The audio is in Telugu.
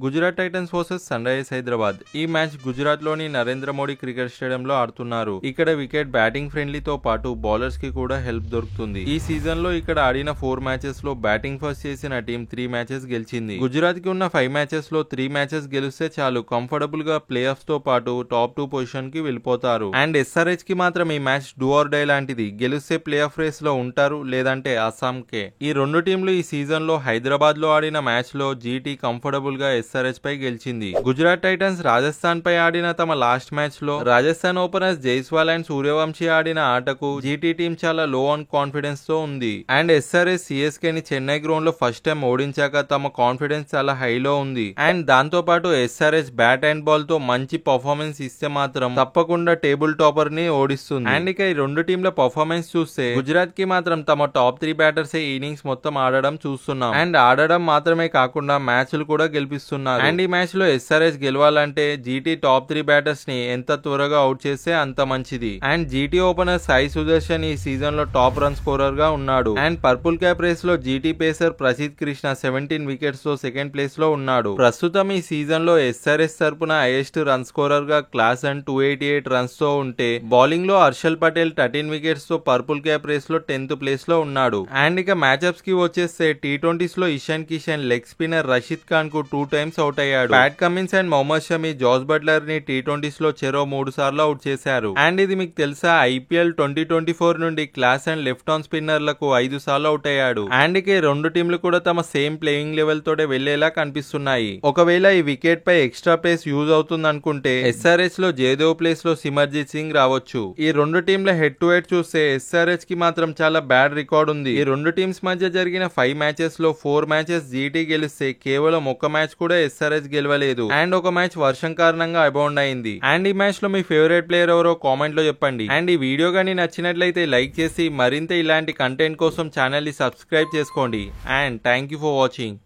Gujarat Titans versus Sunrisers Hyderabad. ఈ మ్యాచ్ గుజరాత్ లోని నరేంద్ర మోడీ క్రికెట్ స్టేడియం లో ఆడుతున్నారు. ఇక్కడ వికెట్ బ్యాటింగ్ ఫ్రెండ్లీతో పాటు బౌలర్స్ కి కూడా హెల్ప్ దొరుకుతుంది. ఈ సీజన్ లో ఇక్కడ ఆడిన 4 మ్యాచెస్ లో బ్యాటింగ్ ఫస్ట్ చేసిన టీం 3 మ్యాచెస్ గెలిచింది. గుజరాత్ కి ఉన్న 5 మ్యాచెస్ లో 3 మ్యాచెస్ గెలిస్తే చాలు కంఫర్టబుల్ గా ప్లే ఆఫ్స్ తో పాటు టాప్ 2 పొజిషన్ కి వెళ్ళిపోతారు. అండ్ SRH కి మాత్రం ఈ మ్యాచ్ డూ ఆర్ డై లాంటిది. గెలిస్తే ప్లే ఆఫ్ రేస్ లో ఉంటారు, లేదంటే అస్సాం కే. ఈ రెండు టీంలు ఈ సీజన్ లో హైదరాబాద్ లో ఆడిన మ్యాచ్ లో జీటీ కంఫర్టబుల్ గా SRH పై గెలిచింది. గుజరాత్ టైటన్స్ రాజస్థాన్ పై ఆడిన తమ లాస్ట్ మ్యాచ్ లో రాజస్థాన్ ఓపెనర్స్ జైస్వాల్ అండ్ సూర్యవంశీ ఆడిన ఆటకు జీటీ టీం చాలా లో ఆన్ కాన్ఫిడెన్స్ తో ఉంది. అండ్ SRH CSK ని చెన్నై గ్రౌండ్ లో ఫస్ట్ టైం ఓడించాక తమ కాన్ఫిడెన్స్ చాలా హైలో ఉంది. అండ్ దాంతో పాటు SRH బ్యాట్ అండ్ బాల్ తో మంచి పర్ఫార్మెన్స్ ఇస్తే మాత్రం తప్పకుండా టేబుల్ టాపర్ ని ఓడిస్తుంది. అండ్ ఇక ఈ రెండు టీంల పర్ఫార్మెన్స్ చూస్తే గుజరాత్ కి మాత్రం తమ టాప్ 3 బ్యాటర్స్ ఇన్నింగ్స్ మొత్తం ఆడడం చూస్తున్నాం. అండ్ ఆడడం మాత్రమే కాకుండా మ్యాచ్లు కూడా గెలిపిస్తున్నారు. అండ్ ఈ మ్యాచ్ లో SRH గెలవాలంటే జీటీ టాప్ 3 బ్యాటర్స్ ని ఎంత త్వరగా అవుట్ చేస్తే అంత మంచిది. And GT opener Sai Sudarshan ఈ సీజన్ లో టాప్ రన్ స్కోరర్ గా ఉన్నాడు. అండ్ పర్పుల్ క్యాప్ రేస్ లో GT pacer Prasidh Krishna 17 wickets తో సెకండ్ ప్లేస్ లో ఉన్నాడు. ప్రస్తుతం ఈ సీజన్ లో SRH తరపున హైయెస్ట్ రన్ స్కోరర్ గా క్లాస్ అండ్ 288 రన్స్ తో ఉంటే బౌలింగ్ లో హర్షల్ పటేల్ 13 వికెట్స్ తో పర్పుల్ క్యాప్ రేస్ లో 10th ప్లేస్ లో ఉన్నాడు. అండ్ ఇక మ్యాచ్అప్స్ కి వచ్చేస్తే T20s లో ఇషాన్ కిషన్ లెగ్ స్పిన్నర్ రషీద్ ఖాన్ కు 2 టైమ్స్ అవుట్ అయ్యాడు. Pat Cummins and Mohammed Shami Jos Buttler ని T20s లో చెరో 3 సార్లు అవుట్ చేశారు. అండ్ ఇది మీకు తెలుసా, IPL 2024 నుండి క్లాస్ అండ్ లెఫ్ట్ ఆన్ స్పిన్నర్లకు 5 సార్లు అవుట్ అయ్యాడు. అండ్ ఇక రెండు టీంలు కూడా తమ సేమ్ ప్లేయింగ్ లెవెల్ తోటే వెళ్లేలా కనిపిస్తున్నాయి. ఒకవేళ ఈ వికెట్ పై ఎక్స్ట్రా పేస్ యూజ్ అవుతుంది అనుకుంటే SRH లో జయదేవ్ ప్లేస్ లో సిమర్జిత్ సింగ్ రావచ్చు. ఈ రెండు టీంల హెడ్ టు హెడ్ చూస్తే SRH కి మాత్రం చాలా బ్యాడ్ రికార్డ్ ఉంది. ఈ రెండు టీమ్స్ మధ్య జరిగిన 5 మ్యాచెస్ లో 4 మ్యాచెస్ జీటీ గెలిస్తే కేవలం ఒక మ్యాచ్ కూడా SRH గెలవలేదు. అండ్ ఒక మ్యాచ్ వర్షం కారణంగా అబౌండ్ అయింది. అండ్ ఈ మ్యాచ్ లో మీ ఫేవరెట్ ప్లేయర్ ఎవరో కామెంట్ లో చెప్పండి. అండ్ ఈ వీడియో గానీ నచ్చినట్లయితే లైక్ చేసి మరింత ఇలాంటి కంటెంట్ కోసం ఛానల్ ని సబ్స్క్రైబ్ చేసుకోండి. And thank you for watching.